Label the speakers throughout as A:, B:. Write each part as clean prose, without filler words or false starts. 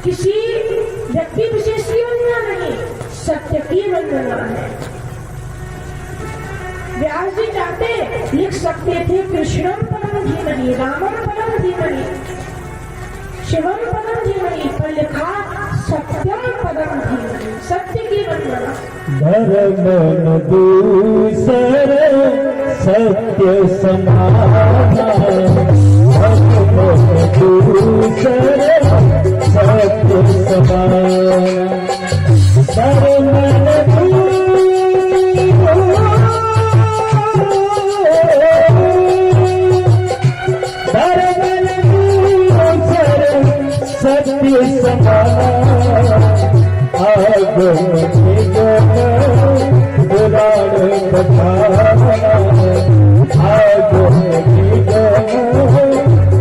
A: किसी व्यक्ति विशेष की वंदना नहीं, सत्य की वंदना है। व्यास जी चाहते लिख सकते थे कृष्णम परम धीमहि, रामम परम धीमहि, शिवम परम धीमहि, पर लिखा सत्यम परम धीमहि, सत्य की वंदना।
B: धर्म दूसर सत्य समान, धर्म दूसर सत्य समान, सत्य समान, आगो पुराण कथा, आगो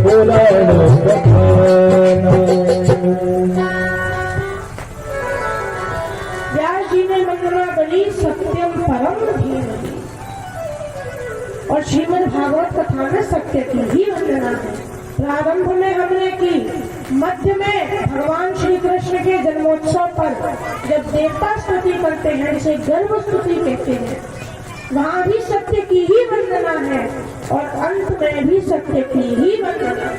B: पुराण कथा।
A: व्यास जी ने वंदना बोली सत्यम परम धीमहि, और श्रीमद् भागवत कथा में सत्य की ही वंदना है। प्रारंभ में हमने की, मध्य में भगवान श्री कृष्ण के जन्मोत्सव पर जब देवता स्तुति करते हैं, इसे गर्भ स्तुति कहते हैं, वहाँ भी सत्य की ही वंदना है, और अंत में भी सत्य की ही वंदना।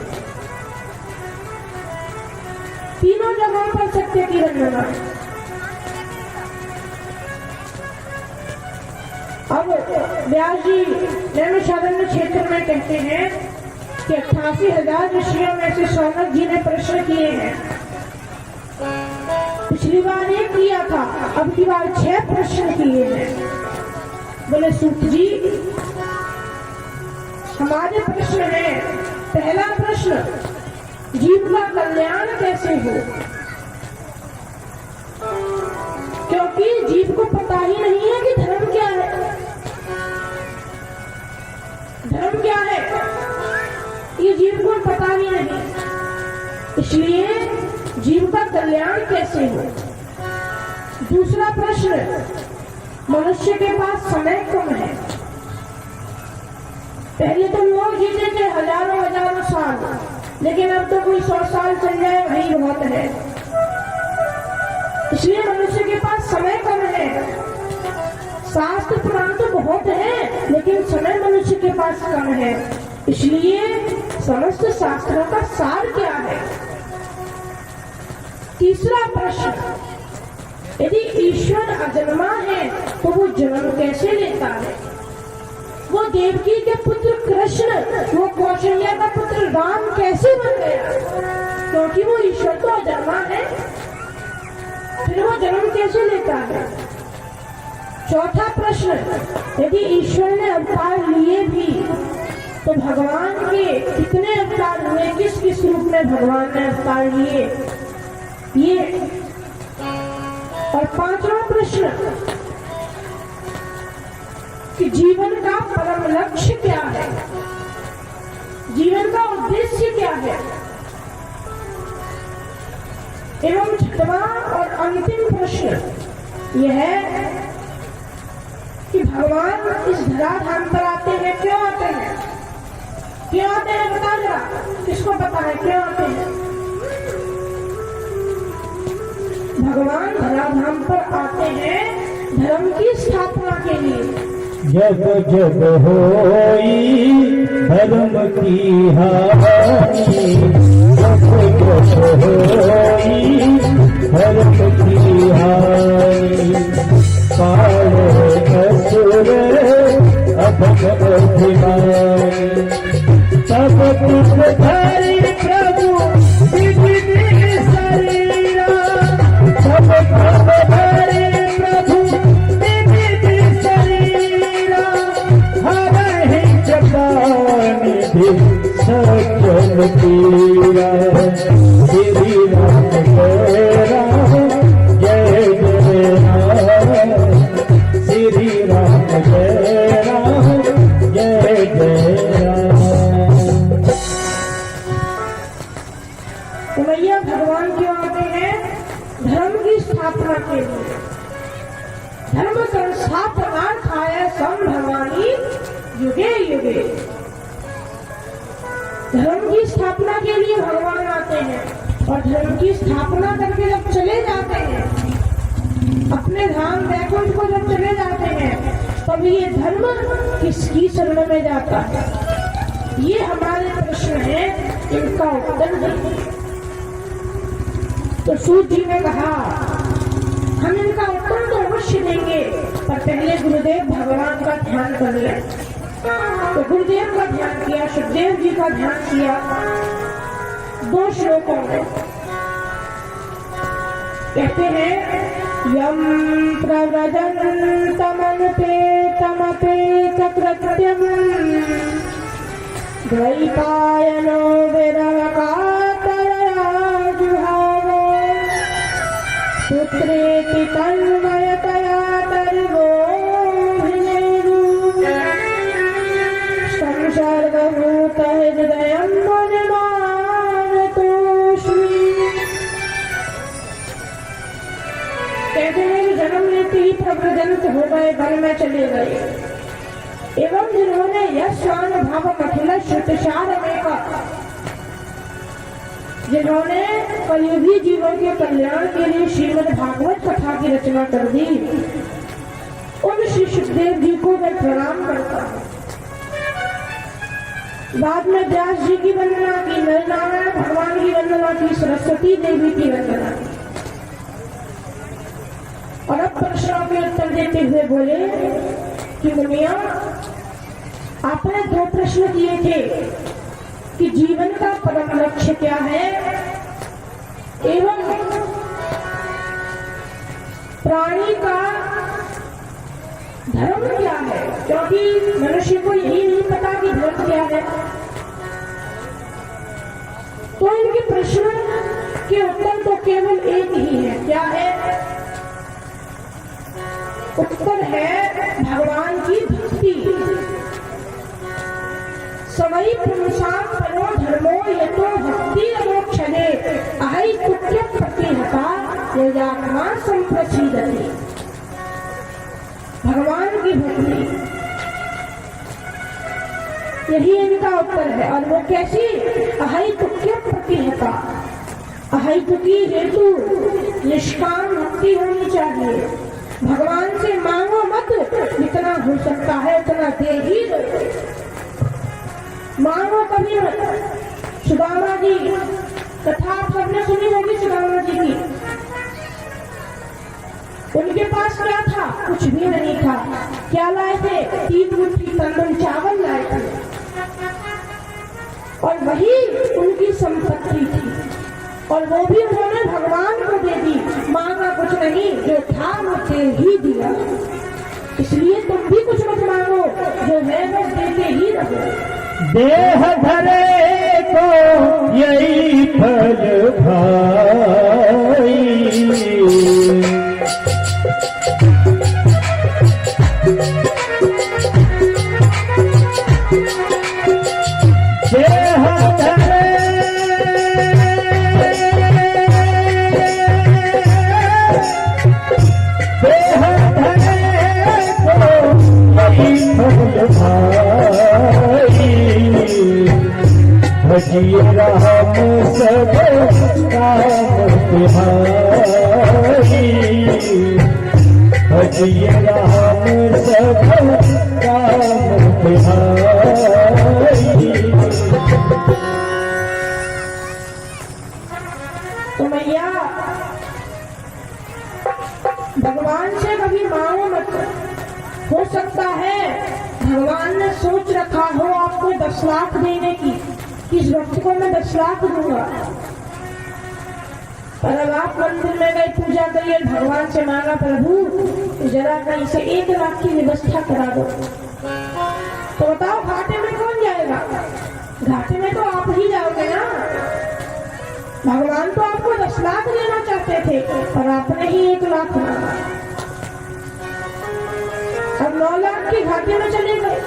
A: तीनों जगहों पर सत्य की वंदना। अब व्यास जी नैमिषारण्य क्षेत्र में कहते हैं कि 88,000 ऋषियों में से शौनक जी ने प्रश्न किए हैं। पिछली बार एक किया था, अब की बार 6 प्रश्न किए हैं। बोले सूत जी, हमारे प्रश्न है, पहला प्रश्न, जीव का कल्याण कैसे हो? क्योंकि जीव को पता ही नहीं है कि धर्म क्या है। धर्म क्या है ये जीव को पता ही नहीं, इसलिए जीव का कल्याण कैसे हो? दूसरा प्रश्न, मनुष्य के पास समय कम है। पहले तो लोग जीते थे हजारों साल, लेकिन अब तो कोई 100 साल चल जाए वही बहुत है। इसलिए मनुष्य के पास समय कम है। शास्त्र पुराण तो बहुत है, लेकिन समय मनुष्य के पास कम है। इसलिए समस्त शास्त्रों का सार क्या है? तीसरा प्रश्न, यदि ईश्वर अजन्मा है तो वो जन्म कैसे लेता है? वो देवकी के पुत्र कृष्ण, वो कौशल्या का पुत्र राम कैसे बन गया? क्योंकि वो ईश्वर तो अजन्मा है, फिर वो जन्म कैसे लेता है? चौथा प्रश्न, यदि ईश्वर ने अवतार लिए भी तो भगवान के कितने अवतार हुए, किस किस रूप में भगवान ने अवतार लिए, ये। और पांचवा प्रश्न कि जीवन का परम लक्ष्य क्या है, जीवन का उद्देश्य क्या है। एवं छठवां और अंतिम प्रश्न यह है कि भगवान इस धराधाम पर आते हैं, क्यों आते हैं? क्यों आते हैं बता जरा, किसको पता है क्यों आते हैं? भगवान धराधाम पर आते हैं धर्म की स्थापना के लिए।
B: जब जब होई धर्म की हानि, जब जब होई धर्म की हानि, पाए असुर अभिमानी, तब तुझ धरि प्रभु विधि शरीरा, तब धरि प्रभु विधि शरीरा, हरहि जपानिधि सज्जन पीरा, श्री राम तेरा जय जय राम, श्री राम जय राम जय जय राम।
A: तो भैया भगवान क्यों आते हैं? धर्म की स्थापना के लिए। धर्म संस्थापनार्थाय संभवामि युगे युगे। धर्म की स्थापना के लिए भगवान आते हैं। और धर्म की स्थापना करके जब चले जाते हैं, अपने धाम वैकुंठ को जब चले जाते हैं, तब ये धर्म किसकी शरण में जाता है? ये हमारे प्रश्न है, इनका उत्तर दें। तो सूत जी ने कहा हम इनका उत्तर तो अवश्य देंगे, पर पहले गुरुदेव भगवान का ध्यान कर ले। तो गुरुदेव का ध्यान किया, सुखदेव जी का ध्यान किया। 2 श्लोकों में कहते हैं, यम प्रव्रजन्तमनुपेतमपेत कृत्यम् द्वैपायनो विरवकातरया जुहावो पुत्रेति तन्मयतया तर्वोऽभिनेदु संसर्गभूतहृदयं मुनिमानतोऽस्मि। कहते हैं कि जन्म लेते ही प्रव्रजंत हो गए, वन में चले गए, एवं जिन्होंने यशान भाव कठिन श्रुतसार में का, जिन्होंने कलयुगी जीवों के कल्याण के लिए श्रीमद् भागवत कथा की रचना कर दी, उन श्री सुखदेव जी को मैं प्रणाम करता हूँ। बाद में व्यास जी की वंदना की, नरनारायण भगवान की वंदना की, सरस्वती देवी की वंदना की। और अब प्रश्नों के उत्तर देते हुए बोले कि मुनिया, आपने 2 प्रश्न किए थे कि जीवन का परम लक्ष्य क्या है एवं प्राणी का धर्म क्या है, क्योंकि मनुष्य को यही नहीं पता कि धर्म क्या है। तो इनके प्रश्न के उत्तर तो केवल एक ही है। क्या है उत्तर? है भगवान की भक्ति। सवै पुरुषां परो धर्मो यतो भक्ति अमोक्षणे अहै तुक्य प्रतिहता यजात्मा संप्रसीदति। भगवान की भक्ति, यही इनका उत्तर है। और वो कैसी? अहै तुक्य प्रतिहता, अहैतु की हेतु निष्काम भक्ति होनी चाहिए। भगवान से मांगो मत, जितना हो सकता है उतना दे ही दो, मांगो कभी मत। सुदामा जी कथा आप सबने सुनी होगी, सुदामा जी की। उनके पास क्या था? कुछ भी नहीं था। क्या लाए थे? 3 मुट्ठी तंदुल चावल लाए थे, और वही उनकी संपत्ति थी, और वो भी उन्होंने भगवान को दे दी। मांगा कुछ नहीं, जो था वो दे ही दिया। इसलिए तुम भी कुछ मत मांगो, जो है वो देते ही रहो।
B: देह धरे को यही फल भाई, देह धरे भजिए राम सब काम तिहारी, भजिए राम सब काम तिहारी।
A: तो मैया भगवान से कभी मांगो मत। हो सकता है भगवान ने सोच रखा हो आपको 10 लाख देने की, इस वक्त को मैं 10 लाख दूंगा, पर अब आप मंदिर में गए, पूजा करिए, भगवान से मांगा प्रभु जरा कहीं से 1 लाख की व्यवस्था करा दो, तो बताओ घाटे में कौन जाएगा? घाटे में तो आप ही जाओगे ना। भगवान तो आपको 10 लाख देना चाहते थे, पर आपने ही 1 लाख मांगा। अब 9 लाख के घाटे में चले गए।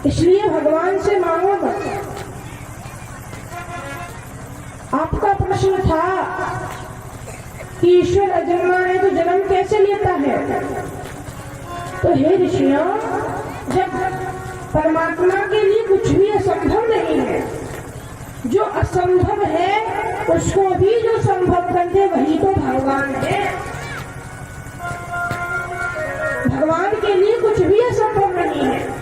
A: इसलिए भगवान से मांगो मत। आपका प्रश्न था कि ईश्वर अजन्मा है तो जन्म कैसे लेता है? तो हे ऋषियों, जब परमात्मा के लिए कुछ भी असंभव नहीं है, जो असंभव है उसको भी जो संभव कर दे वही तो भगवान है। भगवान के लिए कुछ भी असंभव नहीं है।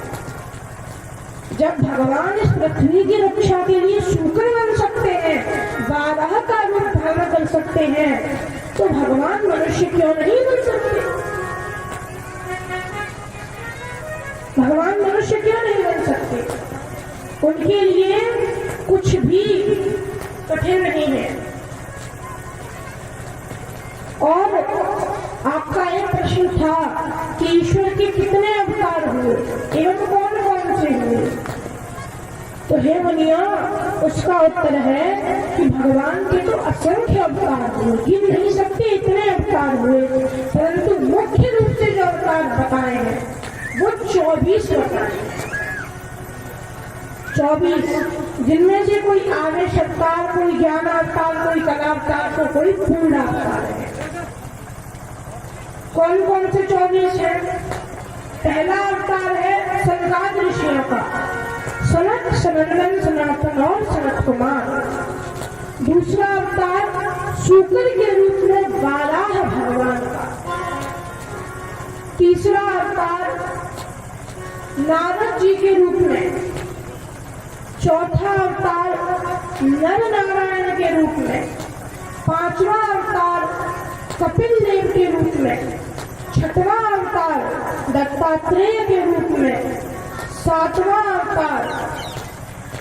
A: जब भगवान इस पृथ्वी की रक्षा के लिए शूकर बन सकते हैं, बारह का रूप धारण कर सकते हैं, तो भगवान मनुष्य क्यों नहीं बन सकते? भगवान मनुष्य क्यों नहीं बन सकते? उनके लिए कुछ भी कठिन नहीं है। और आपका एक प्रश्न था कि ईश्वर के कितने अवतार हुए एवं कौन कौन से हुए, तो हे मुनिया, उसका उत्तर है कि भगवान के तो असंख्य अवतार हुए, गिन नहीं सकते इतने अवतार हुए, परंतु मुख्य रूप से जो अवतार बताए हैं वो 24 बताए हैं। 24, जिनमें से कोई आवेश अवतार, कोई ज्ञान अवतार, कोई कला अवतार, तो कोई पूर्ण अवतार है। कौन कौन से 24 है? पहला अवतार है सनकाद ऋषियों का, सनत, सनंदन, सनातन और सनत कुमार। दूसरा अवतार शूकर के रूप में वाराह भगवान का। तीसरा अवतार नारद जी के रूप में। चौथा अवतार नर नारायण के रूप में। पांचवा अवतार कपिल देव के रूप में। छठवां अवतार दत्तात्रेय के रूप में। सातवां अवतार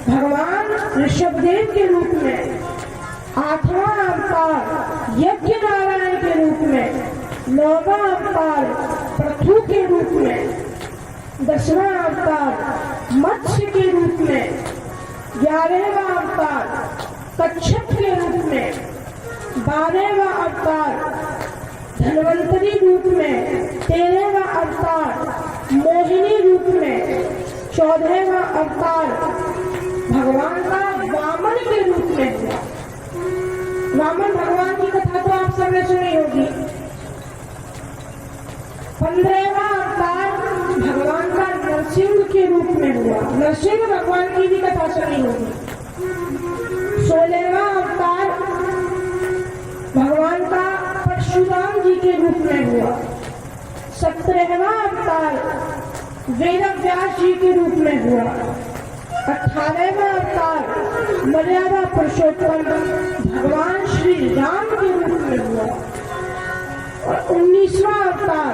A: भगवान ऋषभदेव के रूप में। आठवां अवतार यज्ञ नारायण के रूप में। नौवां अवतार पृथु के रूप में। 10वां अवतार मत्स्य के रूप में। 11वां अवतार कच्छप के रूप में। 12वां अवतार धन्वंतरी रूप में। 13वां अवतार मोहिनी रूप में। 14वां अवतार भगवान का वामन के रूप में हुआ। वामन भगवान की कथा तो आप सबने सुनी होगी। 15वां अवतार भगवान का नरसिंह के रूप में हुआ। नरसिंह भगवान की भी कथा सुनी होगी। 16वां अवतार भगवान का परशुराम जी के रूप में हुआ। 17वां अवतार वेद व्यास जी के रूप में हुआ। 18वां अवतार मर्यादा पुरुषोत्तम भगवान श्री राम के रूप में हुआ। और 19वां अवतार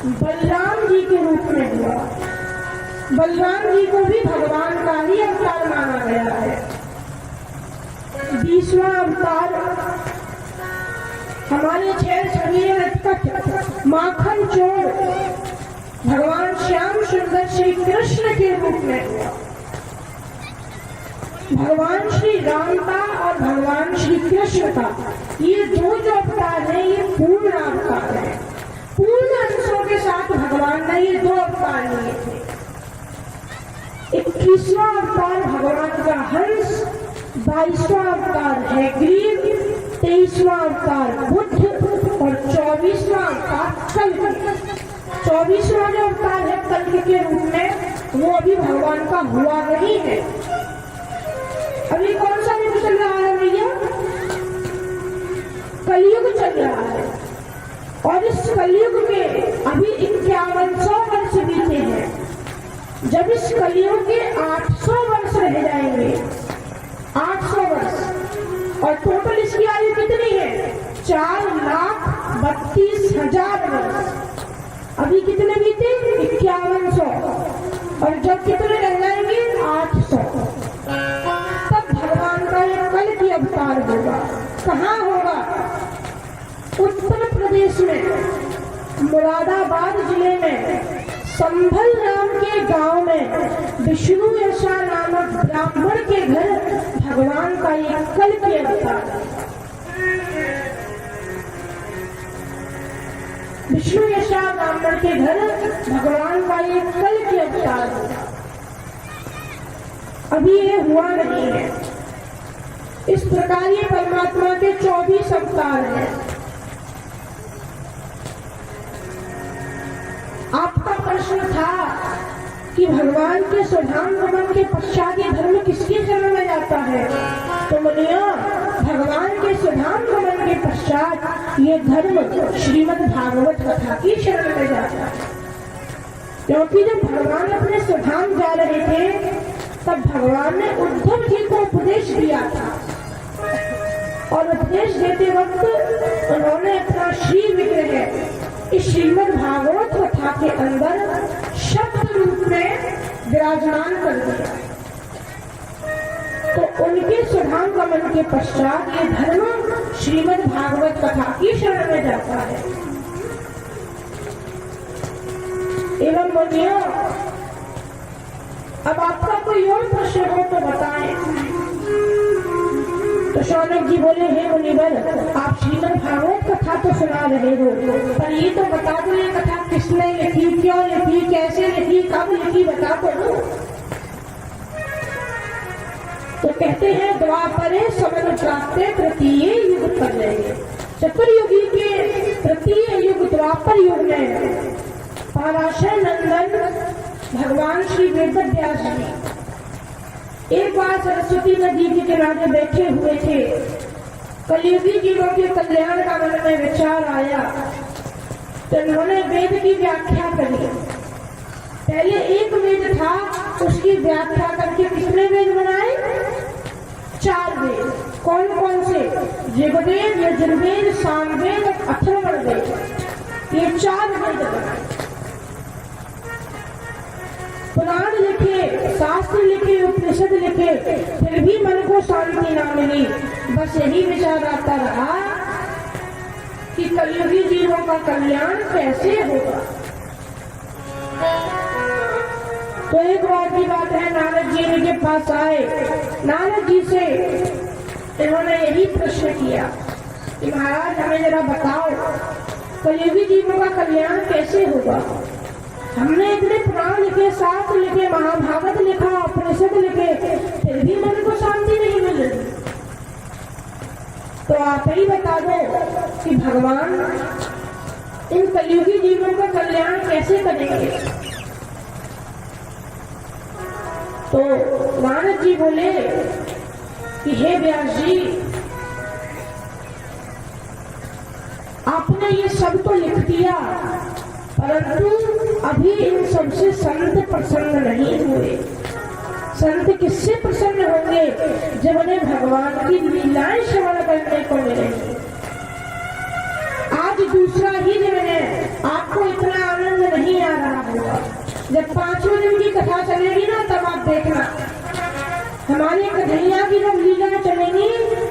A: बलराम जी के रूप में हुआ। बलराम जी को भी भगवान का ही अवतार माना गया है। 20वां अवतार हमारे छह शरीर लटकट माखन चोर भगवान श्याम सुंदर श्री कृष्ण के रूप में हुआ। भगवान श्री राम का और भगवान श्री कृष्ण का ये जो अवतार है ये पूर्ण अवतार है। पूर्ण अंशों के साथ भगवान ने ये 2 अवतार लिए थे। 21वां अवतार भगवान का हंस, 22वां अवतार है ग्रीव, 23वां अवतार बुद्ध और 24वां अवतार कल्कि। 24वां जो अवतार है कल्कि के रूप में वो अभी भगवान का हुआ नहीं है। अभी कौन सा युग चल रहा है भैया? कलयुग चल रहा है। और इस कलयुग में अभी 5100 वर्ष बीते हैं। जब इस कलयुग के 800 वर्ष रह जाएंगे, 800 वर्ष, और टोटल इसकी आयु कितनी है? 4,32,000 वर्ष। अभी कितने बीते? 5100। और जब कितने रह जाएंगे? 800। तब भगवान का एक कल की अवतार होगा। कहाँ होगा? उत्तर प्रदेश में मुरादाबाद जिले में संभल नाम के गांव में विष्णु यशा नामक ब्राह्मण के घर भगवान का एक कल की अवतार। विष्णु यशा ब्राह्मण के घर भगवान का एक कल की अवतार। अभी ये हुआ नहीं है। इस प्रकार ये परमात्मा के 24 अवतार हैं। आपका प्रश्न था कि भगवान के स्वधाम गमन के पश्चात ये धर्म किसके शरण में जाता है? तो मुनियों, भगवान के स्वधाम गमन के पश्चात ये धर्म श्रीमद् भागवत कथा की शरण में जाता है। क्योंकि जब भगवान अपने स्वधाम जा रहे थे तब भगवान ने उद्धव जी को उपदेश दिया था, और उपदेश देते वक्त उन्होंने अपना श्री विग्रह इस श्रीमद् भागवत कथा के अंदर शब्द रूप में विराजमान कर दिया। तो उनके स्वधाम गमन के पश्चात ये धर्म श्रीमद् भागवत कथा की शरण में जाता है। एवं मुनियों, अब आपका कोई और प्रश्न हो तो बताएं। तो शौनक जी बोले, हे मुनिवर, आप श्रीमद् भागवत कथा तो सुना रहे हो, पर ये तो बता दो ये कथा किसने लिखी, क्यों लिखी, कैसे लिखी, कब लिखी, बता तो दो। तो कहते हैं, द्वापरे समनुप्राप्ते तृतीय युग कर रहे। चतुर्युगी के तृतीय युग द्वापर युग में पराशर नंदन भगवान श्री वेद व्यास जी एक बार सरस्वती नदी के किनारे बैठे हुए थे। कलियुगी जीवों के कल्याण का मन में विचार आया तो उन्होंने वेद की व्याख्या करी। पहले एक वेद था, उसकी व्याख्या करके कितने वेद बनाए? 4 वेद। कौन कौन से? ऋग्वेद, यजुर्वेद, सामवेद, अथर्ववेद, ये 4 वेद बनाए। पुराण लिखे, शास्त्र लिखे, उपनिषद लिखे, फिर भी मन को शांति ना मिली। बस यही विचार आता रहा कि कलियुगी जीवों का कल्याण कैसे होगा। तो एक बार की बात है, नारद जी इनके पास आए। नारद जी से इन्होंने यही प्रश्न किया कि महाराज हमें जरा बताओ कलियुगी जीवों का कल्याण कैसे होगा। हमने इतने पुराण लिखे, शास्त्र लिखे, महाभारत लिखा, उपनिषद लिखे, फिर भी मन को शांति नहीं मिल रही। तो आप ही बता दो कि भगवान इन कलियुगी जीवों का कल्याण कैसे करेंगे। तो नारद जी बोले कि हे व्यास जी, आपने ये सब तो लिख दिया, परंतु अभी इन सबसे संत प्रसन्न नहीं हुए। संत किससे प्रसन्न होंगे? जब उन्हें भगवान की लीलाएं श्रवण करने को मिलेंगी। आज दूसरा ही दिन है, आपको इतना आनंद नहीं आ रहा होगा। जब 5वें दिन की कथा चलेगी ना, तब आप देखना हमारे कन्हैया की जब लीला चलेगी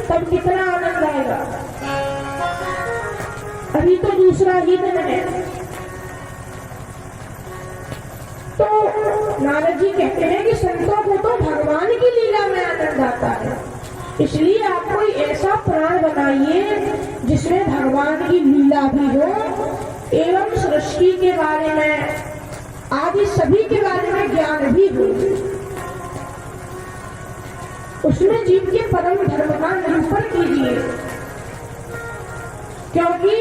A: तब कितना आनंद आएगा। अभी तो दूसरा ही दिन है। तो नारद जी कहते हैं कि संतों को तो भगवान की लीला में आनंद आता है, इसलिए आप कोई ऐसा पुराण बनाइए जिसमें भगवान की लीला भी हो एवं सृष्टि के बारे में, आदि सभी के बारे में ज्ञान भी हो। उसमें जीव के परम धर्म का निरूपण कीजिए, क्योंकि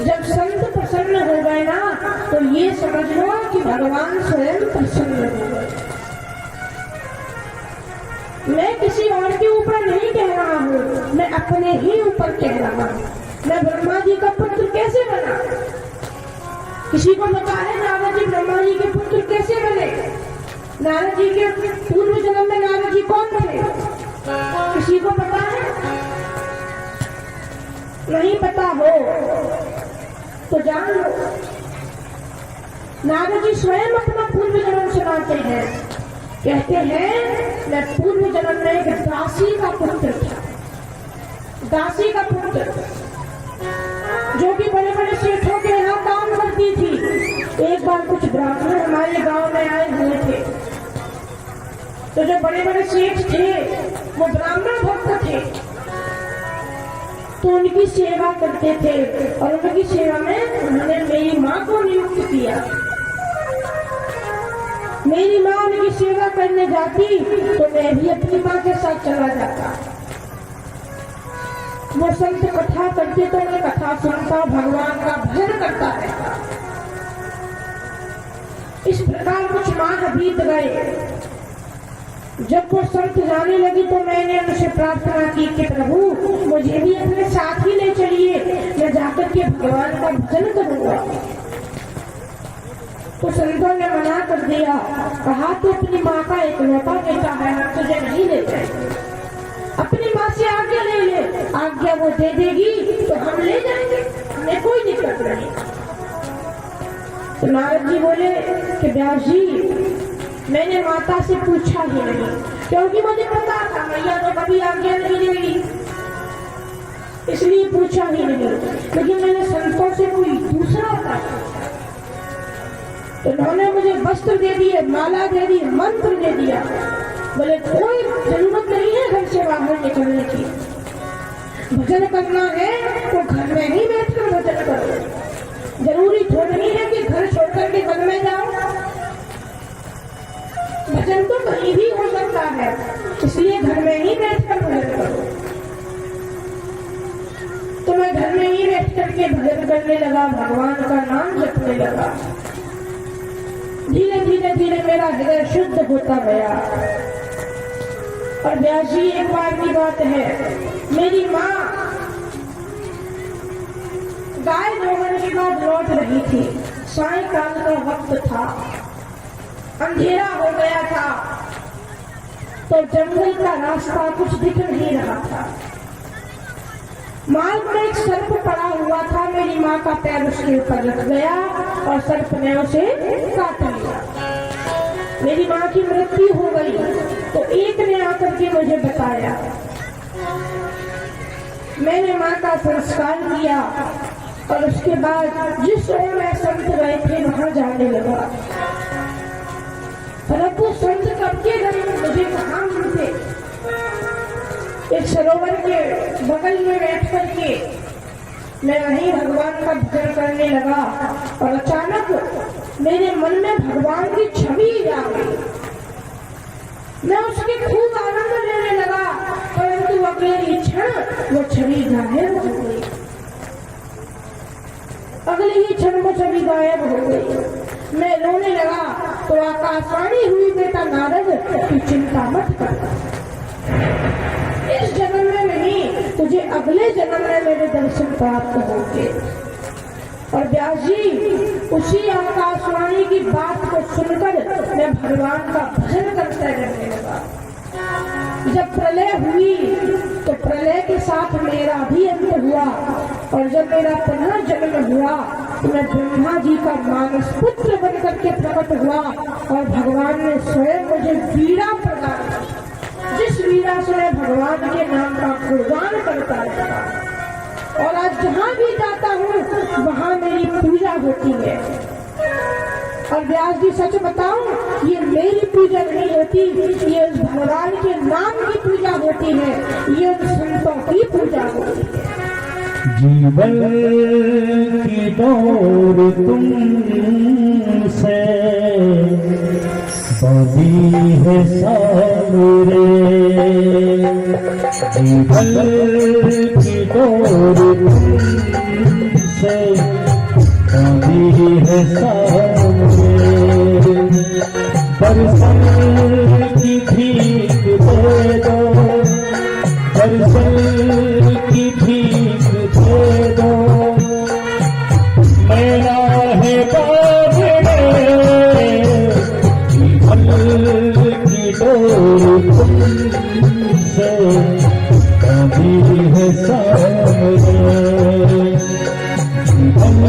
A: जब संत प्रसन्न हो गए ना, तो ये समझ लो कि भगवान स्वयं प्रसन्न हो गए। मैं किसी और के ऊपर नहीं कह रहा हूँ, मैं अपने ही ऊपर कह रहा हूँ। मैं ब्रह्मा जी का पुत्र कैसे बना? किसी को पता है नारद जी ब्रह्मा जी के पुत्र कैसे बने? नारद जी के पूर्व जन्म में नारद जी कौन थे? किसी को पता है? नहीं पता हो तो जान लो। नारद जी स्वयं अपना पूर्व जन्म सुनाते हैं। कहते हैं, मैं पूर्व जन्म में एक दासी का पुत्र था। दासी का पुत्र जो कि बड़े बड़े सेठों के यहाँ काम करती थी। एक बार कुछ ब्राह्मण हमारे गांव में आए हुए थे, तो जो बड़े बड़े सेठ थे वो ब्राह्मण भक्त थे, तो उनकी सेवा करते थे और उनकी सेवा में उन्होंने मेरी माँ को नियुक्त किया। मेरी माँ उनकी सेवा करने जाती तो मैं भी अपनी माँ के साथ चला जाता। वो संत कथा करते तो मैं कथा सुनता, भगवान का भजन करता रहता। इस प्रकार कुछ माह बीत गए। जब वो संत जाने लगी तो मैंने उनसे प्रार्थना की कि प्रभु मुझे भी अपने साथ ही ले चलिए, मैं जाकर के भगवान का भजन करूंगा। तो संतों ने मना कर दिया, कहा तो अपनी माँ का इकलौता बेटा है, हम तुझे नहीं ले जाएंगे। अपनी माँ से आज्ञा ले ले, आज्ञा वो दे देगी तो हम ले जाएंगे, हमें कोई दिक्कत नहीं। तो नारद जी बोले कि व्यास जी मैंने माता से पूछा ही नहीं, क्योंकि मुझे पता था मैया तो कभी आज्ञा नहीं देगी, इसलिए पूछा ही नहीं। लेकिन मैंने संतों से कोई दूसरा उपाय पूछा, तो उन्होंने मुझे वस्त्र दे दिए, माला दे दी, मंत्र दे दिया। बोले कोई जरूरत नहीं है घर से बाहर निकलने की, भजन करना है तो घर में ही बैठकर भजन करो। जरूरी थोड़ी है कि घर छोड़कर के वन में जाओ, भजन तो कहीं भी हो सकता है, इसलिए घर में ही बैठकर भजन करो। तो मैं घर में ही बैठ करके भजन करने लगा, भगवान का नाम जपने लगा। धीरे धीरे धीरे मेरा हृदय शुद्ध होता गया। और व्यास जी एक बार की बात है, मेरी माँ गाय दोहन के बाद लौट रही थी, सायंकाल का वक्त था, अंधेरा हो गया था, तो जंगल का रास्ता कुछ दिख नहीं रहा था। मार्ग में एक सर्प पड़ा हुआ था, मेरी माँ का पैर उसके ऊपर रख गया और सर्प ने उसे काट लिया। मेरी माँ की मृत्यु हो गई। तो एक ने आकर के मुझे बताया, मैंने माँ का संस्कार किया और उसके बाद जिस ओर मैं संत गए थे वहां जाने लगा। परंतु संत कब के गए मुझे कहाँ मिलते। एक सरोवर के बगल में बैठ करके मैं वहीं भगवान का भजन करने लगा और अचानक मेरे मन में भगवान की छवि आ गई। मैं उसके खूब आनंद लेने लगा, परंतु अगले क्षण वो छवि गायब हो गई। अगले ही क्षण वो छवि गायब हो गई। मैं रोने लगा तो आकाशवाणी हुई, बेटा नारद तू चिंता मत कर, इस जन्म में नहीं तुझे अगले जन्म में मेरे दर्शन प्राप्त होंगे। और व्यास जी उसी आकाशवाणी की बात को सुनकर मैं भगवान का भजन करते रहने लगा। जब प्रलय हुई तो प्रलय के साथ मेरा भी अंत हुआ, और जब मेरा पुनः जन्म हुआ तो मैं ब्रह्मा जी का मानस पुत्र बन करके प्रकट हुआ और भगवान ने स्वयं मुझे वीणा प्रदान की, जिस वीणा से मैं भगवान के नाम का गुणगान करता रहता। और आज जहाँ भी जाता हूँ वहाँ मेरी पूजा होती है। और व्यास जी सच बताऊं, ये मेरी पूजा नहीं होती, ये भगवान के नाम की पूजा होती है, ये संतों की पूजा होती है।
B: जीवन की डोर तुमसे बंधी है सामरे, जीवन की डोर तुमसे बंधी है सामरे, दर्शन की भीख दे दो, दर्शन की भीख दे दो, मेरा है बाबरे, जीवन की डोर तुमसे बंधी है सामरे, जीवन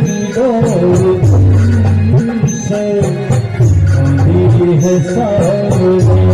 B: की डोर तुमसे बंधी है सामरे।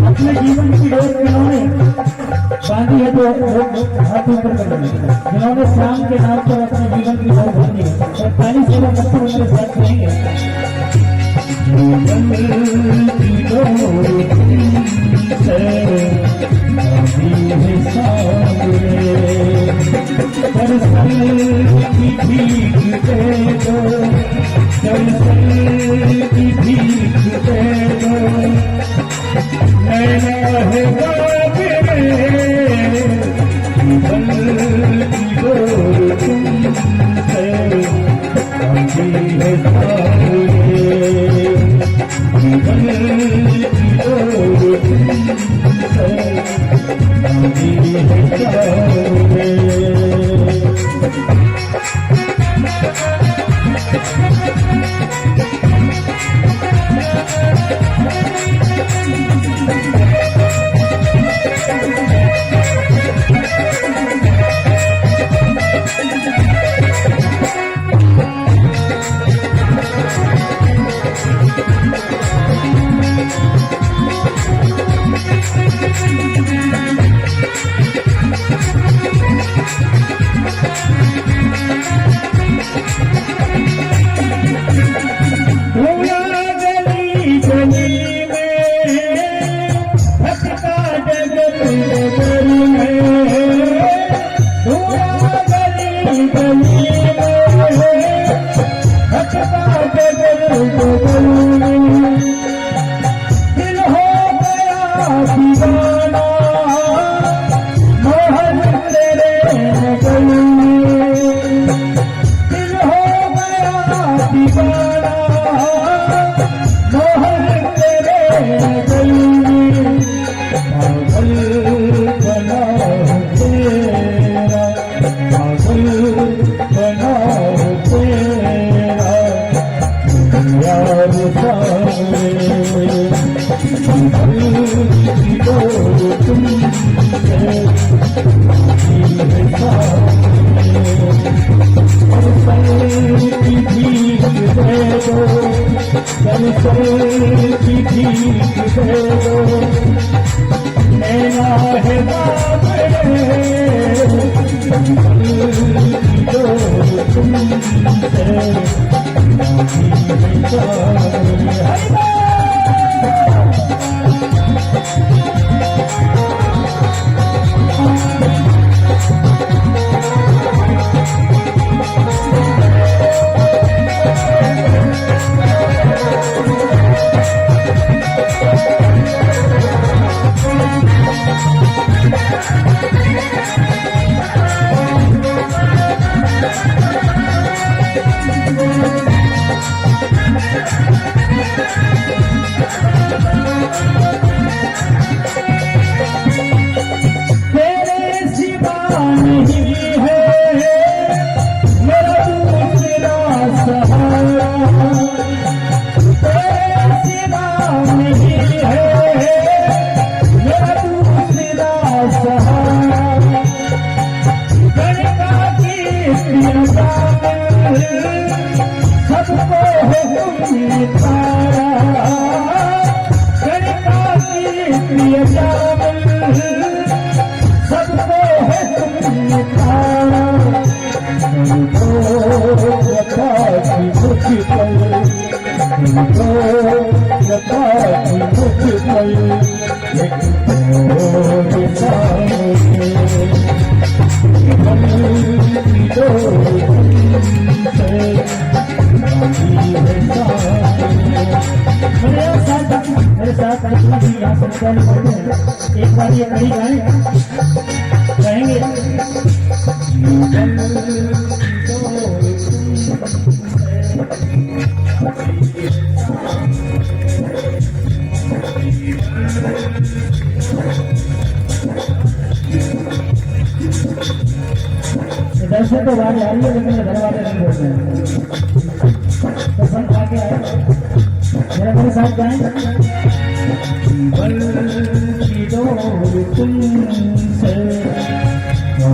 B: अपने जीवन की डोर जिन्होंने बांधी है तो हाथ ऊपर कर देंगे। जिन्होंने श्याम के नाम पर अपने जीवन की डोर बांधी है और पानी सेवा करते उनके साथ रहेंगे। एक बार ये कड़ी गाएं कहेंगे दर्शन तो बाहर आ रही है लेकिन घर वाले नहीं बोलते हैं तो सब आगे आए मेरा मेरे साथ गाएं तुमसे आप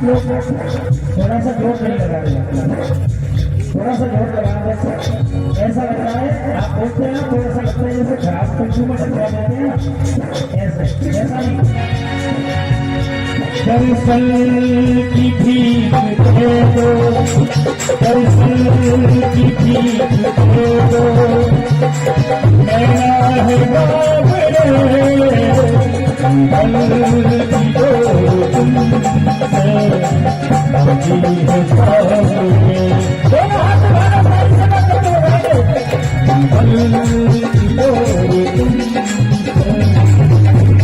B: लोग थोड़ा सा जोर नहीं लगा रहे, थोड़ा सा जोर लगा रहे, ऐसा लगता है आप बोलते हैं ना, थोड़ा सा लगता है जैसे घास पंछी में टकरा जाते हैं ना, ऐसे ऐसा नहीं। दरअसल की भीख दे दो, दरअसल की भीख दे दो, मेरा है बाबरे बल की दो तुमसे बाकी है सामने। दोनों हाथ हमारा भाई सदा करते हो बल की दो तुमसे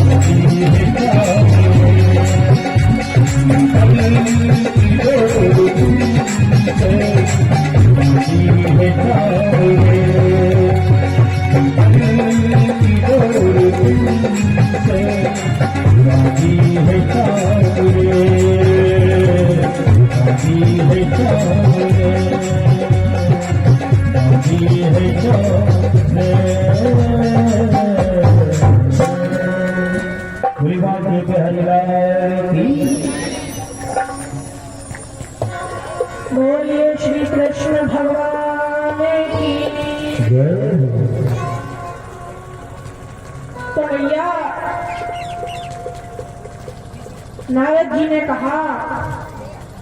B: बाकी है सामने।
A: बोलिए श्री कृष्ण भगवान की। तो भैया नारद जी ने कहा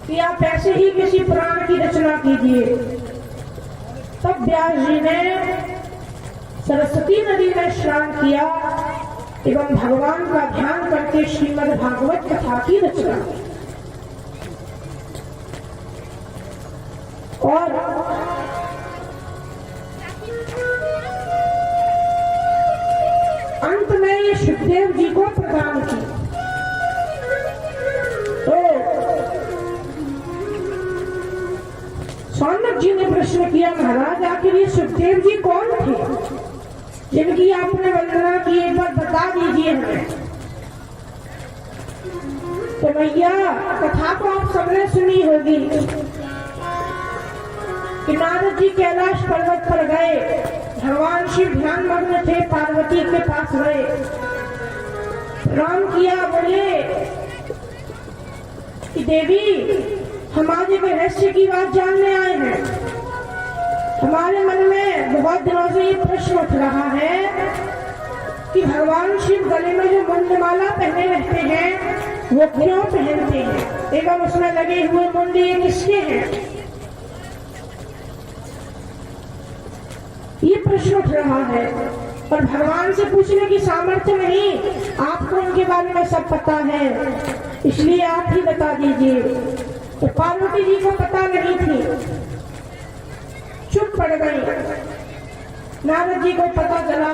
A: कि आप ऐसे ही किसी पुराण की रचना कीजिए। तब व्यास जी ने सरस्वती नदी में स्नान किया एवं भगवान का ध्यान करके श्रीमद् भागवत कथा की रचना की। और अंत में ये सुखदेव जी को प्रदान की। तो सौनक जी ने प्रश्न किया, महाराज आखिर ये सुखदेव जी कौन थे जिनकी आपने वंदना की, एक बार बता दीजिए हमें। तो भैया कथा तो आप सबने सुनी होगी कि नारद जी कैलाश पर्वत पर गए, भगवान शिव ध्यान मग्न थे, पार्वती के पास गए, प्रणाम किया, बोले कि देवी हम आज एक रहस्य की बात जानने आए हैं। हमारे मन में बहुत दिनों से ये प्रश्न उठ रहा है कि भगवान शिव गले में जो मुंडमाला पहने रहते हैं वो क्यों पहनते हैं, एवं उसमें लगे हुए मुंड ये किसके हैं। ये प्रश्न उठ रहा है और भगवान से पूछने की सामर्थ्य नहीं, आपको उनके बारे में सब पता है, इसलिए आप ही बता दीजिए। तो पार्वती जी को पता नहीं थी, चुप पड़ गई। नारद जी को पता चला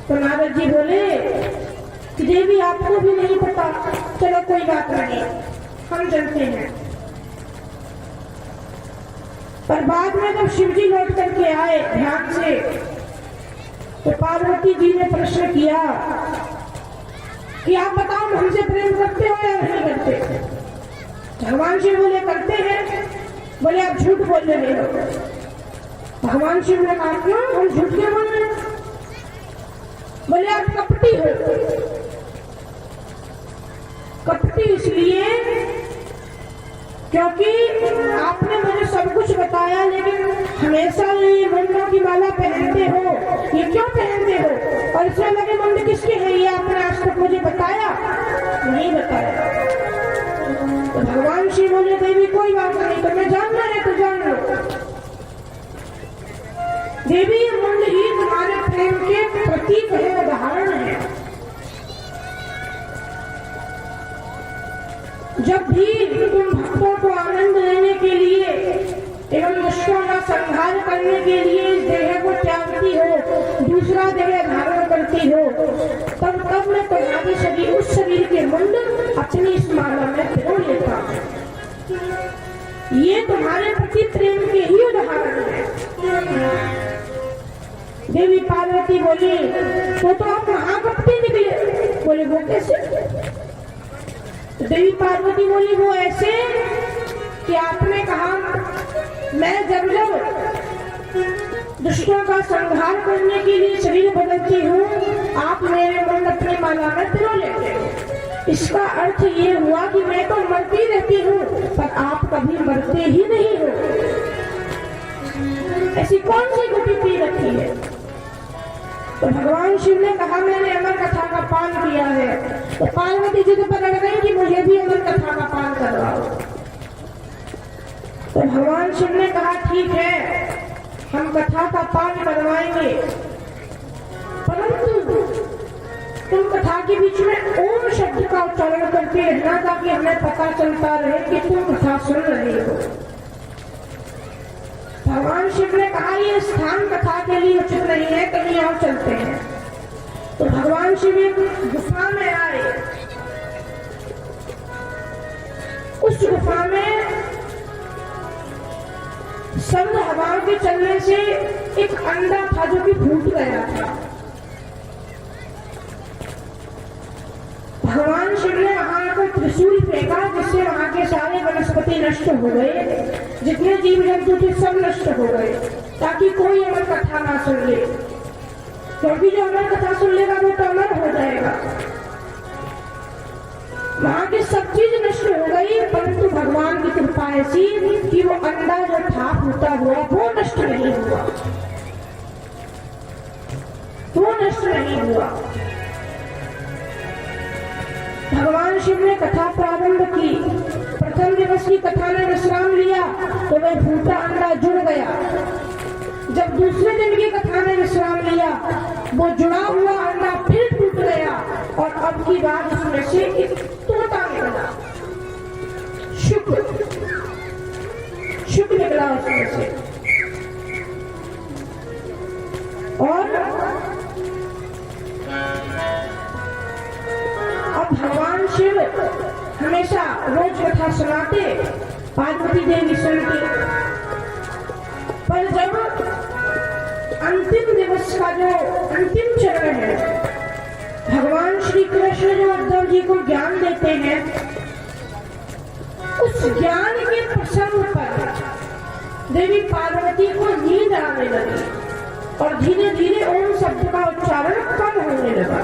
A: तो नारद जी बोले कि देवी आपको भी नहीं पता, चलो कोई बात नहीं, हम जानते हैं। पर बाद में जब शिव जी लौट करके आए ध्यान से, तो पार्वती जी ने प्रश्न किया कि आप बताओ हमसे प्रेम करते हो या नहीं करते। भगवान शिव बोले करते हैं। बोले आप झूठ बोल रहे हो। भगवान शिव ने कहा क्यों, हम झूठ क्यों बोल रहे हैं। बोले आप कपटी हो। कपटी इसलिए क्योंकि आपने मुझे सब कुछ बताया, लेकिन हमेशा ये मुंडों की माला पहनते हो, ये क्यों पहनते हो, और इसमें लगे मुंड किसके हैं ये आपने आज तक मुझे बताया नहीं बताया। तो भगवान शिव बोले देवी कोई बात नहीं, तुम्हें जानना है तो जान लो। देवी ये मुंड ही तुम्हारे प्रेम के प्रतीक है, उदाहरण है। जब भी तुम भक्तों को आनंद देने के लिए एवं दुष्टों का संहार करने के लिए इस देह को त्यागती हो, दूसरा देह धारण करती हो, तब मैं तुम्हारे शरीर, उस शरीर के मुंड अपनी इस माला में पिरो लेता हूं। ये तुम्हारे प्रति प्रेम के ही उदाहरण है। देवी पार्वती बोली तो आप महाकपटी निकले। बोले वो कैसे। देवी पार्वती बोली वो ऐसे कि आपने कहा मैं जब दुष्टों का संहार करने के लिए शरीर बदलती हूँ, आप मेरे मन अपनी माला में पिरो लेते हो। इसका अर्थ ये हुआ कि मैं तो मरती रहती हूँ पर आप कभी मरते ही नहीं हो। ऐसी कौन सी गुटी पी रखी है? तो भगवान शिव ने कहा मैंने अमर कथा का पान किया है। तो पार्वती जी को पकड़ गई कि मुझे भी अमर कथा का पान करवाओ। तो भगवान शिव ने कहा ठीक है, हम कथा का पान करवाएंगे, परंतु तुम कथा के बीच में ओम शब्द का उच्चारण करते रहना ताकि हमें पता चलता रहे कि तुम कथा सुन रहे हो। भगवान शिव ने कहा ये स्थान कथा के लिए उचित नहीं है, कहीं और चलते हैं। तो भगवान शिव एक गुफा में आए। उस गुफा में सर्द हवाओं के चलने से एक अंडा था जो कि फूट गया था। भगवान शिव ने वहां को त्रिशूल फेंका जिससे वहां के सारे वनस्पति नष्ट हो गए, जितने जीव जंतु थे सब नष्ट हो गए, ताकि कोई अमर कथा ना सुन ले, क्योंकि जो अमर कथा सुन लेगा वो तो अमर हो जाएगा। वहां की सब चीज नष्ट हो गई, परंतु भगवान की कृपा ऐसी कि वो अंडा जो था फूटा हुआ वो नष्ट नहीं हुआ, वो नष्ट नहीं हुआ। भगवान शिव ने कथा प्रारंभ की। प्रथम दिवस की कथा ने विश्राम लिया तो वह फूटा अंडा जुड़ गया। जब दूसरे दिन की कथा ने विश्राम लिया, वो जुड़ा हुआ अंडा फिर टूट गया और अब की बात उसमें से एक तोता निकला। शुक्र निकला उसमें से। और अब भगवान शिव हमेशा रोज कथा सुनाते, पार्वती देवी सुनती, पर जब अंतिम दिवस का जो अंतिम चरण है, भगवान श्री कृष्ण जो उद्धव जी को ज्ञान देते हैं, उस ज्ञान के प्रसंग पर देवी पार्वती को नींद आने लगी और धीरे धीरे ओम शब्द का उच्चारण कम होने लगा।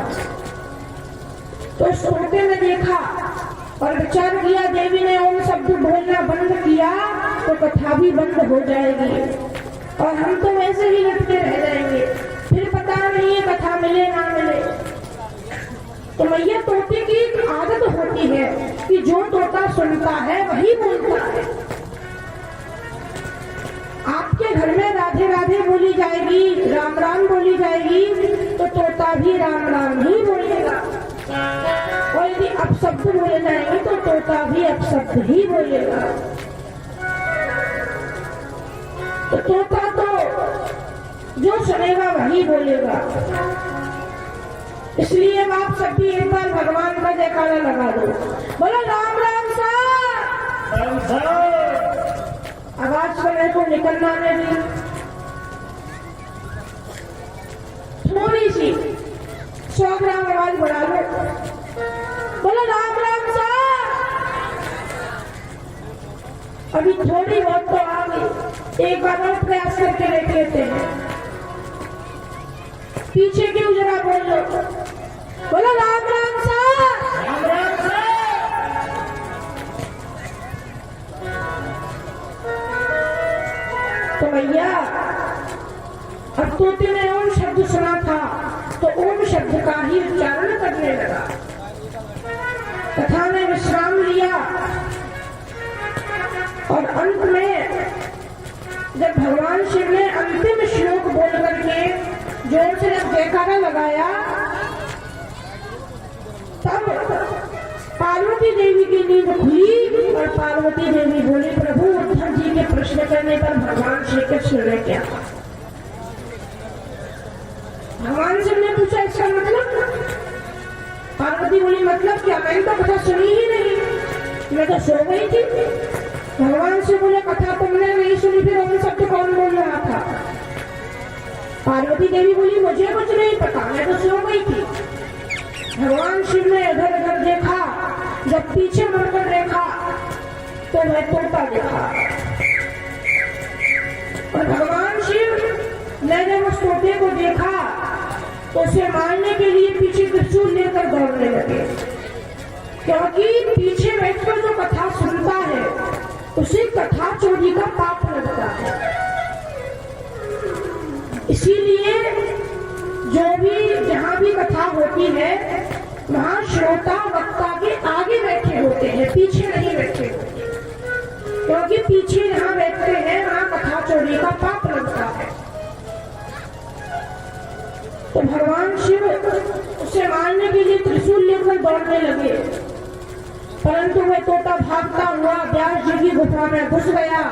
A: तो सोते में देखा और विचार किया, देवी ने ओम शब्द बोलना बंद किया तो कथा भी बंद हो जाएगी और हम तो वैसे ही लटके रह जाएंगे, फिर पता नहीं है कथा मिले ना मिले। तो मैया तोते की एक आदत होती है कि जो तोता सुनता है वही बोलता है। आपके घर में राधे राधे बोली जाएगी, राम राम बोली जाएगी, तो तोता भी राम राम ही बोलेगा। और यदि अपशब्द बोले जाएंगे तो तोता भी अपशब्द ही बोलेगा। तो तोता तो जो सुनेगा वही बोलेगा। इसलिए आप सभी एक बार भगवान का जयकारा लगा दो, बोलो राम राम सा। आवाज सुनने को निकलना नहीं, थोड़ी सी 100 ग्राम आवाज बढ़ा लो, बोलो राम राम सा। अभी थोड़ी बहुत तो आ गई, एक बार और प्रयास करके देख लेते हैं। पीछे क्यों जरा बोल लो, बोलो राम राम सा। राम राम सा। तो भैया अब तोते ने ओम शब्द सुना था तो ओम शब्द का ही उच्चारण करने लगा। कथा ने विश्राम लिया और अंत में जब भगवान शिव ने अंतिम श्लोक बोल करके जोर से जब जयकारा लगाया, तब पार्वती देवी की नींद खुली और पार्वती देवी बोली, प्रभु उद्धव जी के प्रश्न करने पर भगवान श्री कृष्ण ने क्या कहा? भगवान शिव ने पूछा इसका मतलब? पार्वती बोली मतलब क्या? मैंने तो कथा सुनी ही नहीं, मैं तो सो गई थी। भगवान से बोले कथा तुमने नहीं सुनी, फिर ओम शब्द कौन बोल रहा था? पार्वती देवी बोली मुझे कुछ नहीं पता, मैं तो सो गई थी। भगवान शिव ने इधर उधर देखा जब पीछे मुड़कर देखा तो वह तोता देखा। और भगवान शिव ने जब उस तोते को देखा तो उसे मारने के लिए पीछे त्रिशूल लेकर दौड़ने लगे, क्योंकि पीछे बैठकर जो कथा सुनता है उसे कथा चोरी का पाप लगता है। इसीलिए जो भी जहां भी कथा होती है वहां श्रोता वक्ता के आगे बैठे होते हैं, पीछे नहीं बैठे होते, क्योंकि पीछे जहां बैठते हैं वहां कथा चोरी का पाप लगता है। तो भगवान शिव उसे मारने के लिए त्रिशूल लेकर दौड़ने लगे, परंतु वह तोता भागता हुआ व्यास जी की गुफा में घुस गया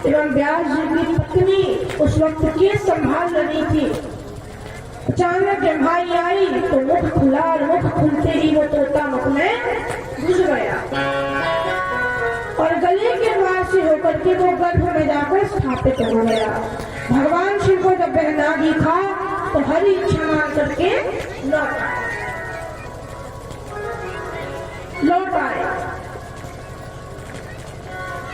A: एवं व्यास जी की पत्नी उस वक्त केस संभाल रही थी। अचानक जब भाई आई तो मुख खुला और मुख खुलते ही वो तोता मुख में घुस गया और गले के द्वार से होकर के वो गर्भ में जाकर स्थापित हो गया। भगवान शिव को जब वह ना दिखा तो हरी इच्छा मान करके लौट आए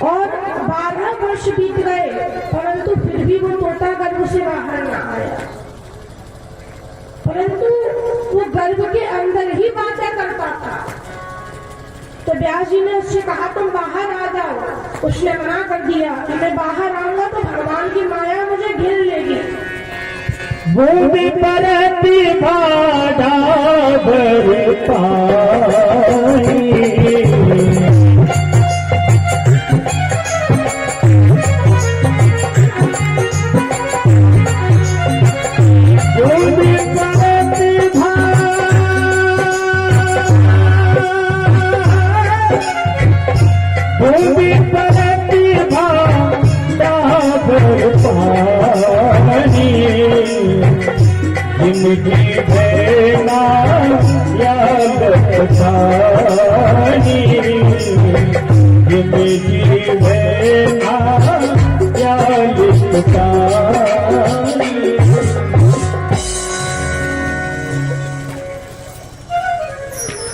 A: और 12 वर्ष बीत गए, परंतु फिर भी वो तोता गर्भ से बाहर न आया, परंतु वो गर्भ के अंदर ही बातें करता था। तो व्यास जी ने उससे कहा तुम बाहर आ जाओ, उसने मना कर दिया कि मैं बाहर आऊंगा तो भगवान की माया मुझे घेर लेगी।
B: भूमि परति भाड़ा भर पाई, भूमि परति भूमि परति भाड़ा भर पाई, जिंदगी भेना याद पानी, जिंदगी भेना याद पानी।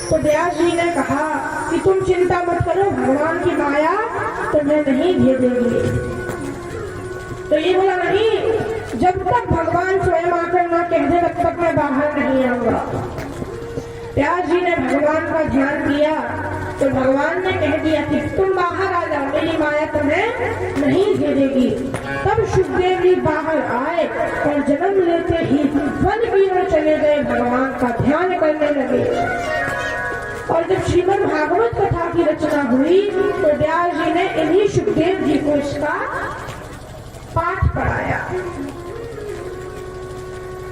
A: तो व्यास जी ने कहा कि तुम चिंता मत करो, भगवान की माया तुम्हें नहीं भेजेगी। तो ये बोला नहीं, जब तक भगवान स्वयं आकर ना कह दे तब तक मैं बाहर नहीं आऊंगा। व्यास जी ने भगवान का ध्यान किया तो भगवान ने कह दिया कि तुम बाहर आ जाओ, मेरी माया तुम्हें नहीं भेजेगी। तब सुखदेव जी बाहर आए और जन्म लेते ही वन की ओर चले गए, भगवान का ध्यान करने लगे। और जब श्रीमद् भागवत कथा की रचना हुई तो व्यास जी ने इन्हीं सुखदेव जी को इसका पाठ पढ़ाया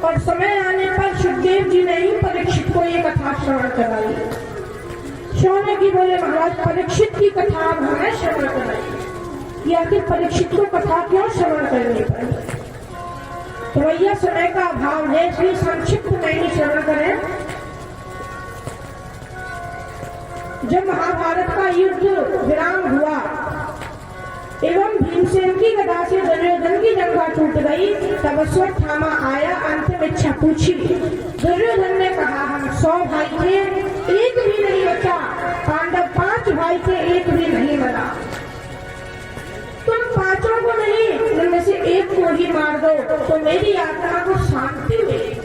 A: और समय आने पर सुखदेव जी ने ही परीक्षित को ये कथा श्रवण कराई। श्रवण की बोले महाराज परीक्षित की कथा अब हमें श्रवण कराई, या फिर परीक्षित को कथा क्यों श्रवण करनी पड़ी। तो भैया समय का अभाव है इसलिए संक्षिप्त में ही श्रवण करें। जब महाभारत का युद्ध विराम हुआ एवं भीमसेन की गदा से दुर्योधन की जंघा टूट गई, तब अश्वत्थामा आया, अंतिम इच्छा पूछी। दुर्योधन ने कहा हम 100 भाई थे, एक भी नहीं बचा। पांडव 5 भाई थे, एक भी नहीं मरा। तुम 5 को नहीं, उनमें से एक को ही मार दो तो मेरी आत्मा को शांति मिलेगी।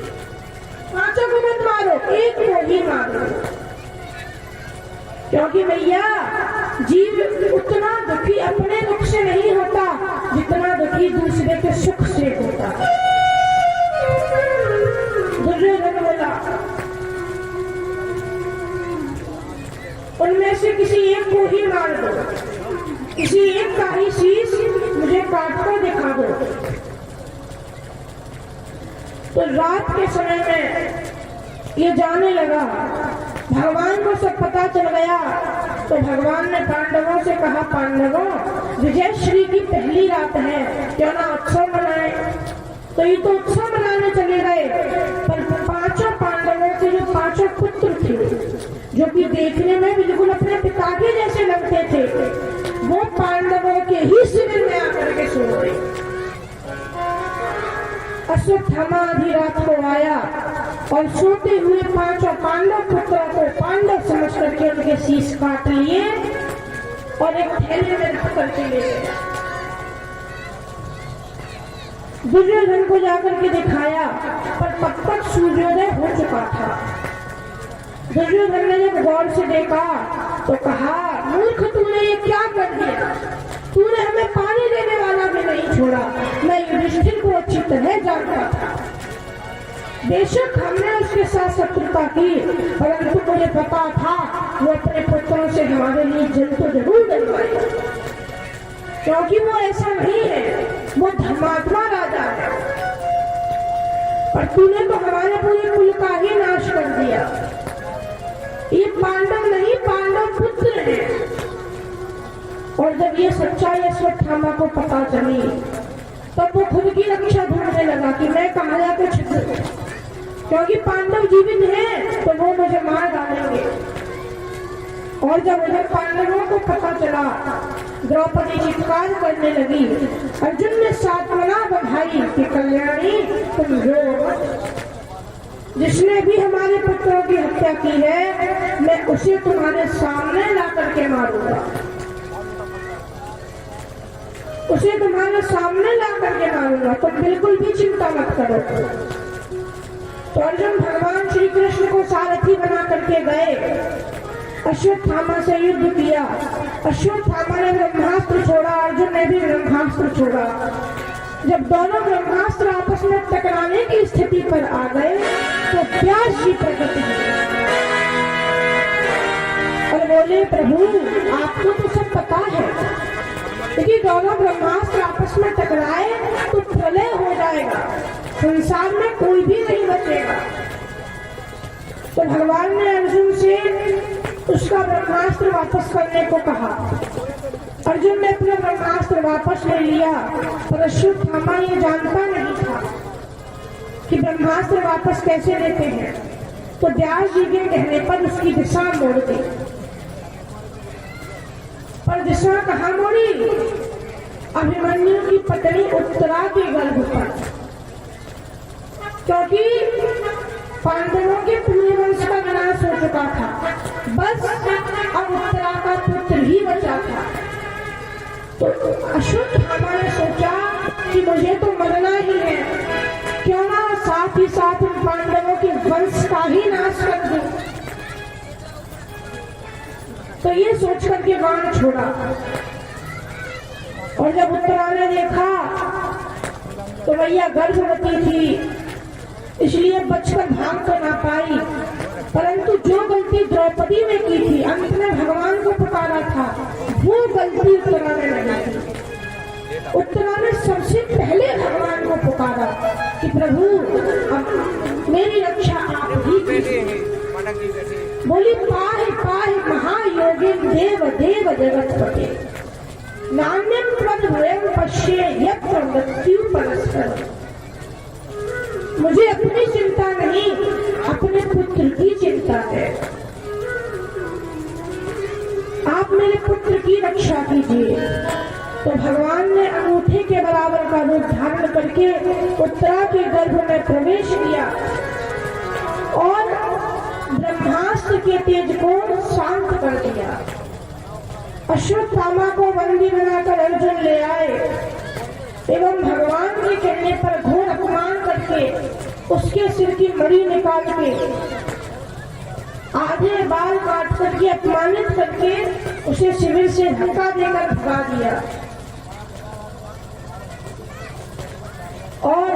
A: 5 को मत मारो, एक को ही मारो, क्योंकि भैया जीव उतना दुखी अपने दुख से नहीं होता जितना दुखी दूसरे के सुख से होता है। दुर्योधन बोला उनमें से किसी एक को ही मार दो, किसी एक का ही शीश मुझे काट कर दिखा दो। तो रात के समय में ये जाने लगा, भगवान को सब पता चल गया। तो भगवान ने पांडवों से कहा पांडवों विजयश्री की पहली रात है, क्यों ना उत्सव मनाए। तो ये तो उत्सव मनाने चले गए, पर 5 पांडवों के जो 5 पुत्र थे जो कि देखने में बिल्कुल अपने पिता के जैसे लगते थे, वो पांडवों के ही शिविर में आकर के सो गए। अश्वत्थामा आधी रात को आया और सोते हुए पांचों पांडव पुत्रों को पांडव समझ करके उनके शीश काट लिए और एक थैले में रख करके ले गए। दुर्योधन को जाकर के दिखाया, पर तब तक सूर्योदय हो चुका था। दुर्योधन ने जब गौर से देखा तो कहा, मूर्ख तूने ये क्या कर दिया? तूने हमें पानी देने वाला भी नहीं छोड़ा। मैं युधिष्ठिर को अच्छी तरह जानता था। बेशक हमने उसके साथ शत्रुता की, परंतु मुझे पता था वो अपने पुत्रों से हमारे लिए जल तो जरूर डलवाएगा, क्योंकि वो ऐसा नहीं है, वो धर्मात्मा राजा है। पर तूने तो हमारे पूरे कुल का ही नाश कर दिया। ये पांडव नहीं, पांडव पुत्र है। और जब ये सच्चाई अश्वत्थामा को पता चली तब वो खुद की रक्षा ढूंढने लगा कि मैं कहाँ जाकर छिप, क्योंकि पांडव जीवित हैं तो वो मुझे मार डालेंगे। और जब उधर पांडवों को पता चला, द्रौपदी चित्कार करने लगी। अर्जुन ने सांत्वना बधाई कि कल्याणी तुम रो, जिसने भी हमारे पुत्रों की हत्या की है मैं उसे तुम्हारे सामने ला करके मारूंगा, उसे तुम्हारे सामने ला करके मारूंगा, तुम बिल्कुल भी चिंता मत करो। तो अर्जुन भगवान श्री कृष्ण को सारथी बना करके गए, अश्वत्थामा से युद्ध किया। अश्वत्थामा ने ब्रह्मास्त्र छोड़ा, अर्जुन ने भी ब्रह्मास्त्र छोड़ा। जब दोनों ब्रह्मास्त्र आपस में टकराने की स्थिति पर आ गए तो व्यास जी प्रकट हुए और बोले, प्रभु आपको तो सब पता है, यदि दोनों ब्रह्मास्त्र आपस में टकराए तो प्रलय हो जाएगा, संसार में कोई भी नहीं बचेगा। तो भगवान ने अर्जुन से उसका ब्रह्मास्त्र वापस करने को कहा। अर्जुन ने अपना ब्रह्मास्त्र वापस ले लिया, पर अश्वत्थामा ये जानता नहीं था कि ब्रह्मास्त्र वापस कैसे लेते हैं। तो व्यास जी के कहने पर उसकी दिशा मोड़ दी। पर दिशा कहाँ मोड़ी? अभिमन्यु की पत्नी उत्तरा के गर्भ पर, क्योंकि पांडवों के पूरे वंश का विनाश हो चुका था, बस अब उत्तरा का पुत्र ही बचा था। तो अश्वत्थामा ने सोचा कि मुझे तो मरना ही है, क्यों ना साथ ही साथ उन पांडवों के वंश का ही नाश कर दूं। तो ये सोच करके बाण छोड़ा। और जब उत्तरा ने देखा तो भैया गर्भवती थी, इसलिए बचकर भाग तो ना पाई, परंतु जो गलती द्रौपदी ने की थी, अंत में भगवान को पुकारा था, वो गलती उत्तरा ने नहीं की। उत्तरा ने सबसे पहले भगवान को पुकारा कि प्रभु अब मेरी रक्षा आप ही कीजिए। बोली, पाहि पाहि महायोगिन देव देव जगतपते, नान्यं त्वद्भयं पश्ये यत्र मृत्यु परस्पर। मुझे अपनी चिंता नहीं, अपने पुत्र की चिंता है। आप मेरे पुत्र की रक्षा कीजिए। तो भगवान ने अंगूठे के बराबर का रूप धारण करके उत्तरा के गर्भ में प्रवेश किया और ब्रह्मास्त्र के तेज को शांत कर दिया। अश्वत्थामा को बंदी बनाकर अर्जुन ले आए एवं भगवान के कहने पर घोर अपमान करके उसके सिर की मणि निकाल के आधे बाल काट करके अपमानित करके उसे शिविर से धक्का देकर भगा दिया। और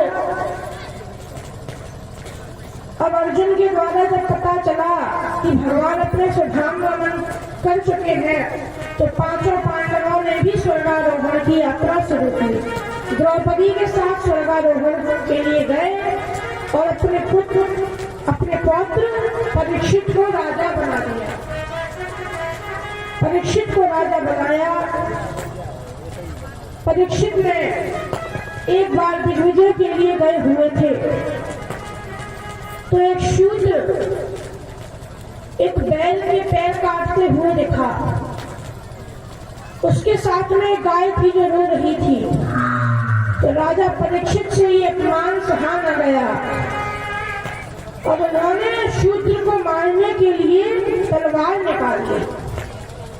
A: अब अर्जुन के द्वारा जब पता चला कि भगवान अपने स्वधाम कर चुके हैं तो पांचों पांडवों ने भी स्वर्गारोहण की यात्रा शुरू की। द्रौपदी के साथ स्वर्गारोहण के लिए गए और अपने पौत्र परीक्षित को राजा बना दिया। परीक्षित को राजा बनाया। परीक्षित ने एक बार दिग्विजय के लिए गए हुए थे तो एक शूद्र एक बैल के पैर काटते हुए दिखा। उसके साथ में एक गाय थी जो रो रही थी। तो राजा परीक्षित से ये अपमान सहा न गया और उन्होंने शूद्र को मारने के लिए तलवार निकाल ली।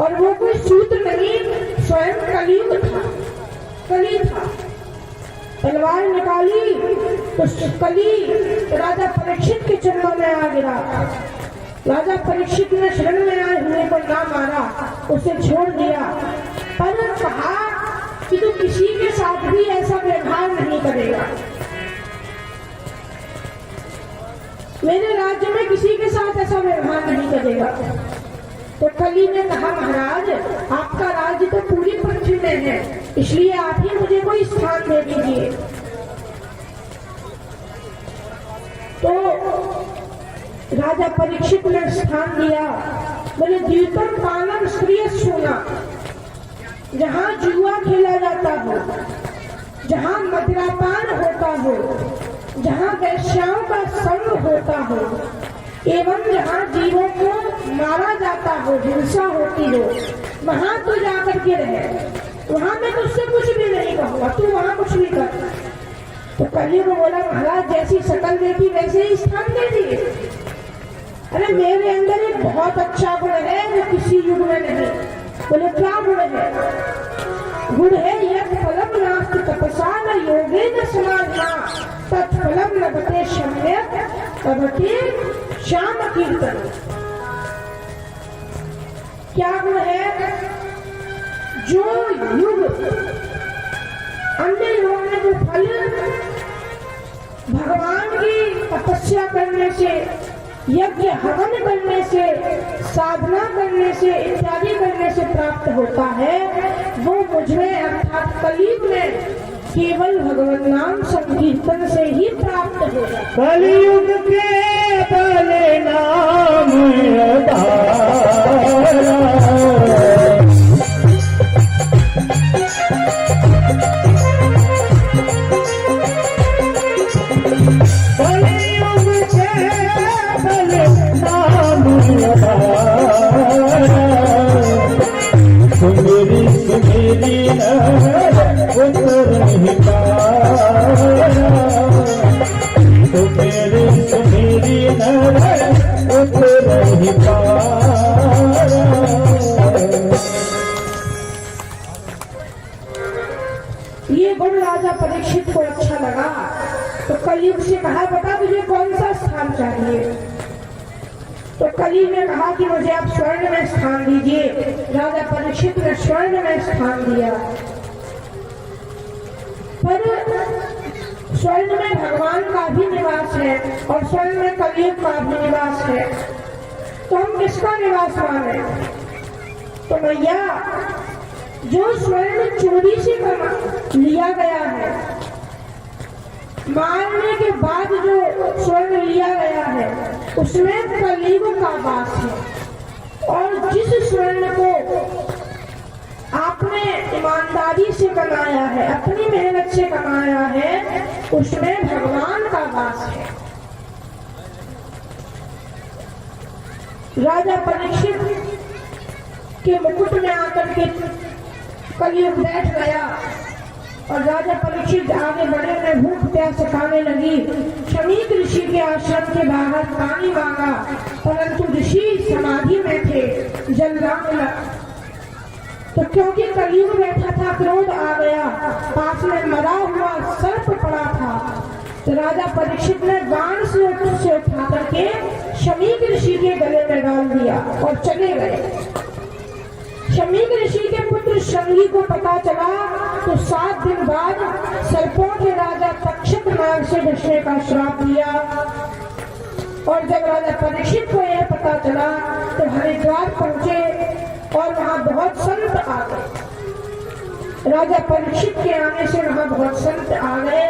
A: और वो कोई शूद्र नहीं, स्वयं कली था। तलवार निकाली तो कली राजा परीक्षित के चरणों में आ गिरा। राजा परीक्षित ने शरण में आए हुए को ना मारा, उसे छोड़ दिया, पर कहा कि तू किसी के साथ भी ऐसा व्यवहार नहीं करेगा, मेरे राज्य में किसी के साथ ऐसा व्यवहार नहीं करेगा। तो कली ने कहा, महाराज आपका राज्य तो पूरी पृथ्वी में है, इसलिए आप ही मुझे कोई स्थान दे दीजिए। तो राजा परीक्षित ने स्थान दिया। बोले, द्यूतम पानम स्त्रिय सोना, जहाँ जुआ खेला जाता हो, जहाँ मदिरापान होता हो, जहाँ वैश्याओं का संग होता हो, एवं जहाँ जीवों को मारा जाता हो, हिंसा होती हो, वहां तू जाकर के रहे, वहां मैं तुझसे कुछ भी नहीं कहूंगा, तू वहां कुछ भी कर। तो कली को बोला, महाराज जैसी शकल देखी वैसे ही स्थान दे दिए। अरे मेरे अंदर एक बहुत अच्छा गुण है जो किसी युग में नहीं। बोले, क्या गुण है? गुण है यत् फलम नास्ति तपसा न योगेन समाधिना तत्फलम लभते सम्यक् लभते श्याम कीर्तन। क्या गुण है? जो युग अन्य युगों में जो फल भगवान की तपस्या करने से, यज्ञ हवन करने से, साधना करने से, इत्यादि करने से प्राप्त होता है, वो मुझे अर्थात कलयुग में केवल भगवान नाम संकीर्तन से ही प्राप्त होगा।
B: कलयुग के भले नाम
A: ये गुण राजा परीक्षित को अच्छा लगा। तो कलयुग से कहा, बता तुझे कौन सा स्थान चाहिए? तो कली ने कहा कि मुझे आप स्वर्ण में स्थान दीजिए। राजा परीक्षित ने स्वर्ण में स्थान दिया। पर स्वर्ण में भगवान का भी निवास है और स्वर्ण में कलयुग का भी निवास है, तो हम किसका निवास माने? तो भैया, जो स्वर्ण चोरी से लिया गया है, मारने के बाद जो स्वर्ण लिया गया है, उसमें कलयुग का वास है। और जिस स्वर्ण को आपने ईमानदारी से कमाया है, अपनी मेहनत से कमाया है, उसमें भगवान का वास है। राजा परीक्षित के मुकुट में आकर के कलयुग बैठ गया और राजा परीक्षित आगे बढ़े में भूख प्यास खाने लगी। शमीक ऋषि के आश्रम के बाहर पानी मांगा, परंतु ऋषि समाधि में थे, जल ना मिला। तो क्योंकि कलयुग बैठा था, क्रोध आ गया, पास में मरा हुआ सर्प पड़ा था, तो राजा परीक्षित ने बाण से उठा करके शमीक ऋषि के गले में डाल दिया और चले गए। शमीक ऋषि के पुत्र शंगी को पता चला तो 7 दिन बाद सर्पों के राजा तक्षक नाग से बचने का श्राप दिया। और जब राजा परीक्षित को यह पता चला तो हरिद्वार पहुंचे और वहां बहुत संत आ गए। राजा परीक्षित के आने से वहां बहुत संत आ गए,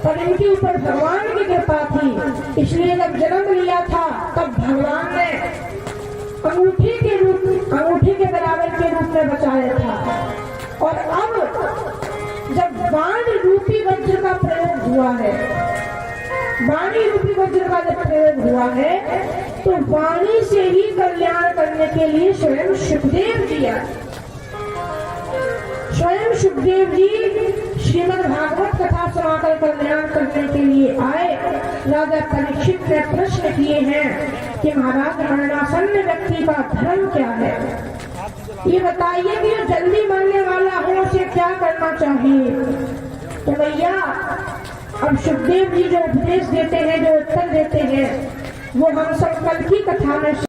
A: पर इनके ऊपर भगवान की कृपा थी, इसलिए जब जन्म लिया था तब भगवान ने अंगूठी के बराबर के रूप में बचाया था। और अब जब बाण रूपी वज्र का प्रयोग हुआ है, वाणी रूपी वज्र का जब प्रयोग हुआ है, तो वाणी से ही कल्याण करने के लिए स्वयं सुखदेव जी आए। स्वयं सुखदेव जी श्रीमद् भागवत कथा सुनाकर कल्याण करने के लिए आए। राजा परीक्षित ने प्रश्न किए हैं कि महाराज मरणासन्न व्यक्ति का धर्म क्या है, ये बताइए कि जो जल्दी मरने वाला हो उसे क्या करना चाहिए। तो भैया अब सुखदेव जी जो उपदेश देते हैं, जो उत्तर देते हैं, वो हम सब कल की कथा में